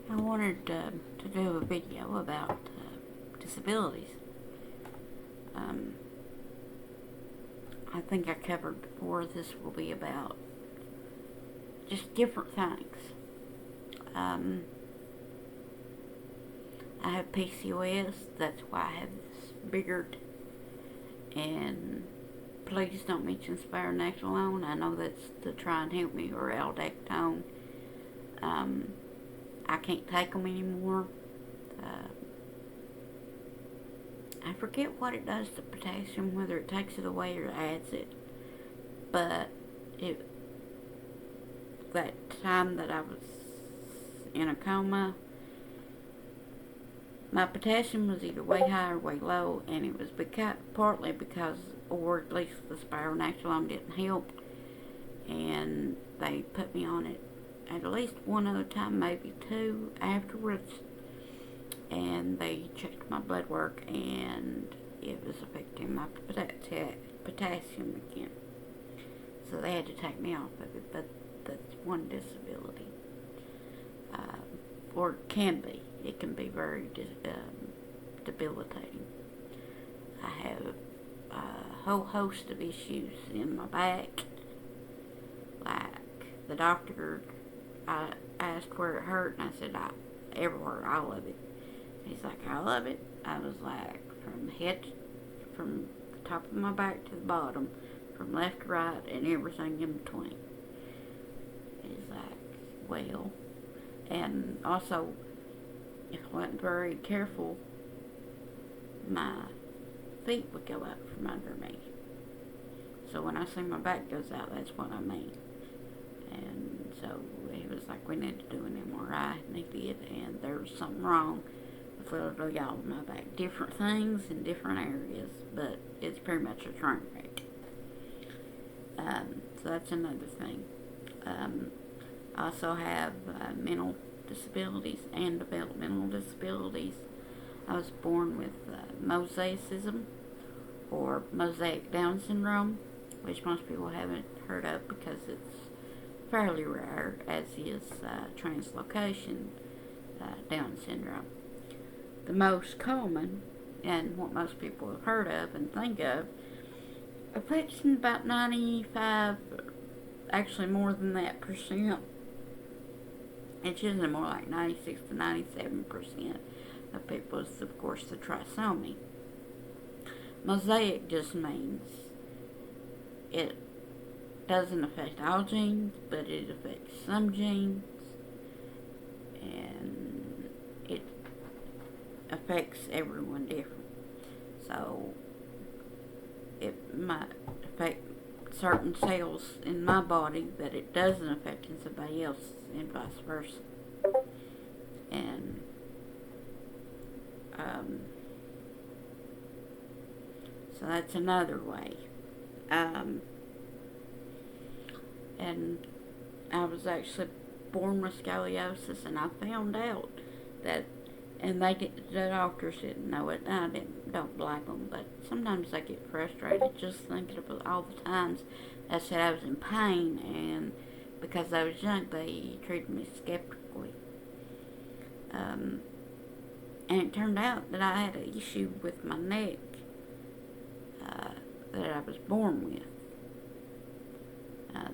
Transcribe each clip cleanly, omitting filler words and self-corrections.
I wanted to do a video about disabilities. Um, I think I covered before. This will be about just different things. Um, I have PCOS. That's why I have this beard. And please don't mention spironolactone. I know that's to try and help me, or aldactone. I can't take them anymore. Uh, I forget what it does to potassium, whether it takes it away or adds it. But it that time that I was in a coma, my potassium was either way high or way low, and it was partly because, or at least the spironolactone didn't help, and they put me on it at least one other time, maybe two afterwards, and they checked my blood work, and it was affecting my potassium again. So they had to take me off of it, but that's one disability. Or it can be. It can be very debilitating. I have a whole host of issues in my back. Like, the doctor, I asked where it hurt, and I said, everywhere, all of it. He's like, all of it? I was like, from the top of my back to the bottom, from left to right, and everything in between. He's like, well, and also, if I wasn't very careful, my feet would go out from under me. So when I say my back goes out, that's what I mean. And so he was like, we need to do an MRI, and they did, and there was something wrong with literally all of my back. Different things in different areas, but it's pretty much a train wreck. So that's another thing. I also have mental disabilities and developmental disabilities. I was born with mosaicism, or mosaic Down syndrome, which most people haven't heard of because it's fairly rare, as is translocation Down syndrome. The most common, and what most people have heard of and think of, affects about 95, actually more than that percent. It's usually more like 96 to 97% of people is, of course, the trisomy. Mosaic just means it doesn't affect all genes, but it affects some genes, and it affects everyone different. So it might affect certain cells in my body that it doesn't affect in somebody else, and vice versa. And so that's another way. And I was actually born with scoliosis, and I found out that, and the doctors didn't know it, and don't blame them, but sometimes I get frustrated just thinking about all the times I said I was in pain, and because I was young, they treated me skeptically. And it turned out that I had an issue with my neck that I was born with,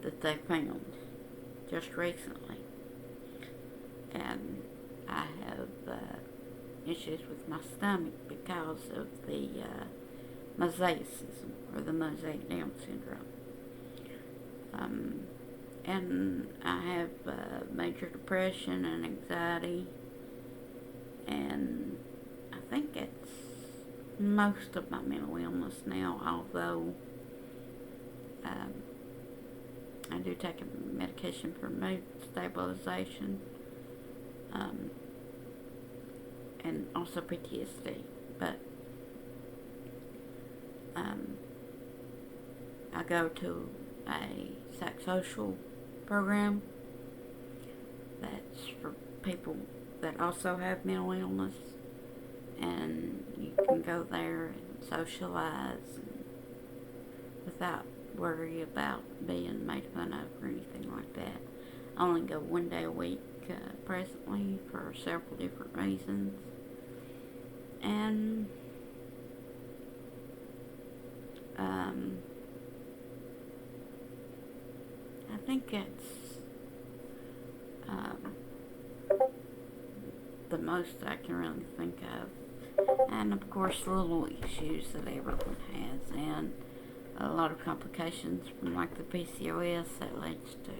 that they found just recently. And I have issues with my stomach because of the mosaicism, or the mosaic Down syndrome. And I have major depression and anxiety, and I think it's most of my mental illness now, although I do take a medication for mood stabilization, and also PTSD, but I go to a psychosocial program that's for people that also have mental illness, and you can go there and socialize and without worry about being made fun of or anything like that. I only go one day a week, presently for several different reasons. And I think it's the most I can really think of. And of course, little issues that everyone has, and a lot of complications from like the PCOS that leads to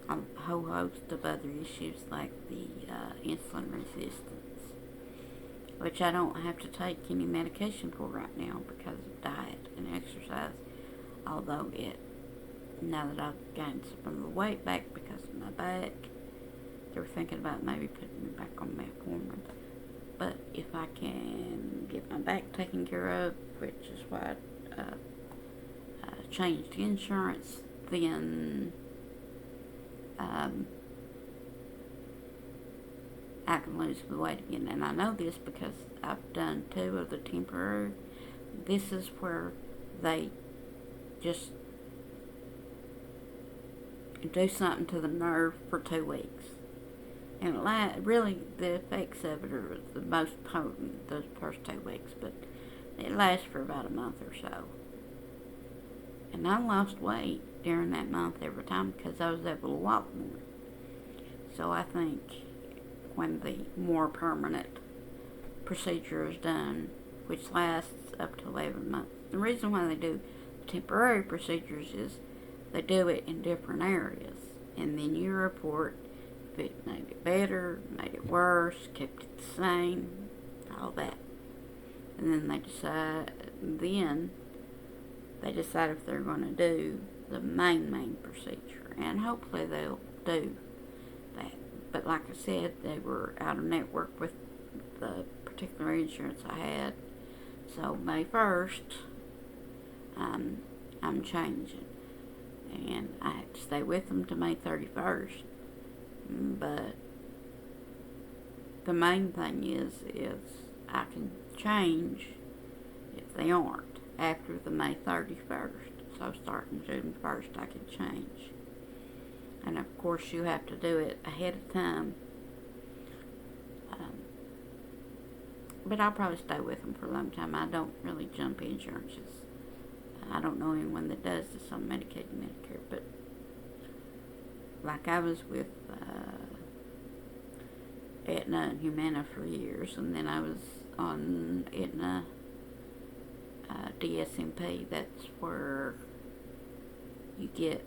a whole host of other issues like the insulin resistance, which I don't have to take any medication for right now because of diet and exercise. Although now that I've gained some of the weight back because of my back, they were thinking about maybe putting me back on metformin. But if I can get my back taken care of, which is why I changed insurance, then I can lose the weight again. And I know this because I've done 2 of the temporary. This is where they just do something to the nerve for 2 weeks. And really, the effects of it are the most potent those first 2 weeks, but it lasts for about a month or so. And I lost weight during that month every time because I was able to walk more. So I think when the more permanent procedure is done, which lasts up to 11 months, the reason why they do temporary procedures is they do it in different areas, and then you report if it made it better, made it worse, kept it the same, all that. And then they decide if they're going to do the main procedure, and hopefully they'll do that. But like I said, they were out of network with the particular insurance I had, so May 1st, I'm changing, and I have to stay with them to May 31st. But the main thing is I can change if they aren't after the May 31st. So starting June 1st, I can change. And of course, you have to do it ahead of time. But I'll probably stay with them for a long time. I don't really jump insurances. I don't know anyone that does this on Medicaid and Medicare, but like I was with Aetna and Humana for years, and then I was on Aetna DSMP. That's where you get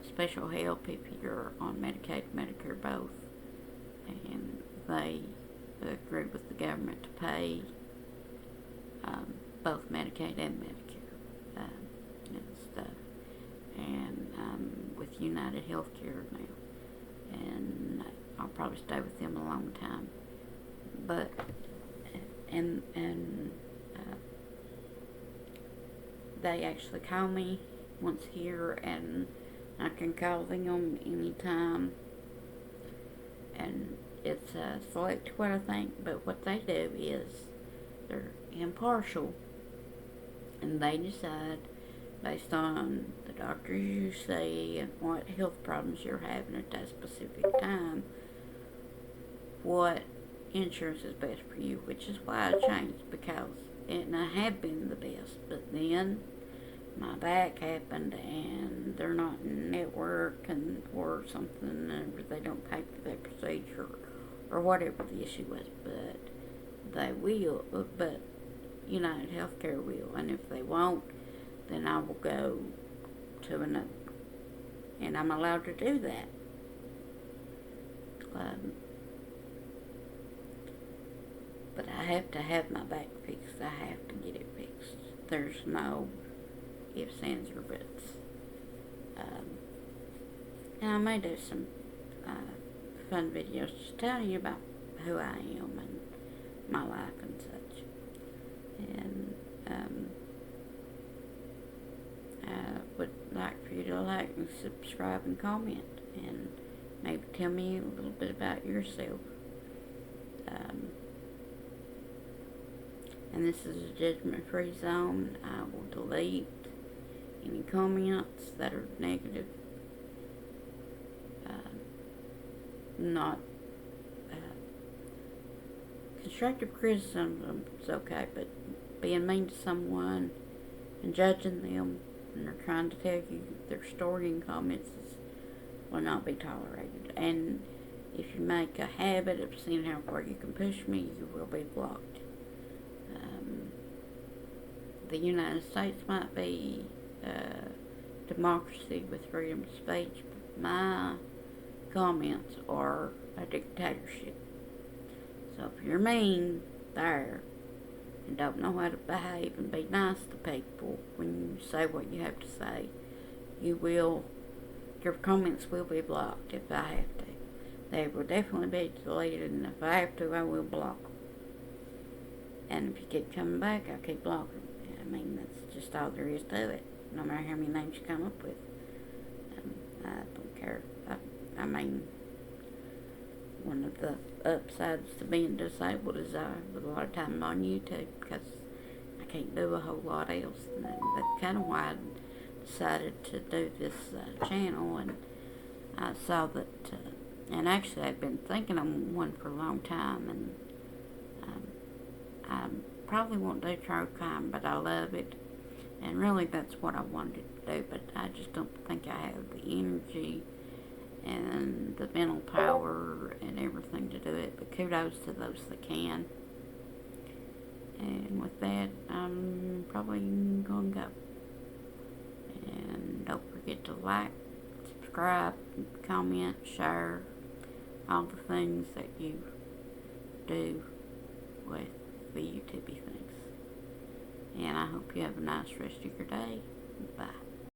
special help if you're on Medicaid and Medicare both, and they agree with the government to pay both Medicaid and Medicare and stuff. And with United Healthcare now, and I'll probably stay with them a long time. But they actually call me once a year, and I can call them anytime. And it's select what I think, but what they do is they're impartial, and they decide based on the doctors you see and what health problems you're having at that specific time, what insurance is best for you, which is why I changed, because Aetna had been the best, but then my back happened and they're not in network or something, or they don't pay for that procedure or whatever the issue was, but they will, but United Healthcare will, and if they won't, then I will go to another, and I'm allowed to do that. But I have to have my back fixed. I have to get it fixed. There's no ifs, ands, or buts. And I may do some fun videos just telling you about who I am and my life and such. And I would like for you to like and subscribe and comment, and maybe tell me a little bit about yourself. And this is a judgment-free zone. I will delete any comments that are negative. not uh, constructive criticism is okay, but being mean to someone and judging them when they're trying to tell you their story in comments will not be tolerated. And if you make a habit of seeing how far you can push me, you will be blocked. The United States might be a democracy with freedom of speech, but my comments are a dictatorship. So if you're mean there and don't know how to behave and be nice to people when you say what you have to say, your comments will be blocked if I have to. They will definitely be deleted, and if I have to, I will block them. And if you keep coming back, I'll keep blocking them. I mean, that's just all there is to it, no matter how many names you come up with. I don't care. I mean, one of the upsides to being disabled is I have a lot of time on YouTube because I can't do a whole lot else. And that's kind of why I decided to do this channel. And I saw that, and actually I've been thinking on one for a long time, and I probably won't do true crime, but I love it, and really that's what I wanted to do, but I just don't think I have the energy and the mental power and everything to do it, but kudos to those that can. And with that, I'm probably going to go. And don't forget to like, subscribe, comment, share, all the things that you do with the YouTubey things. And I hope you have a nice rest of your day. Bye.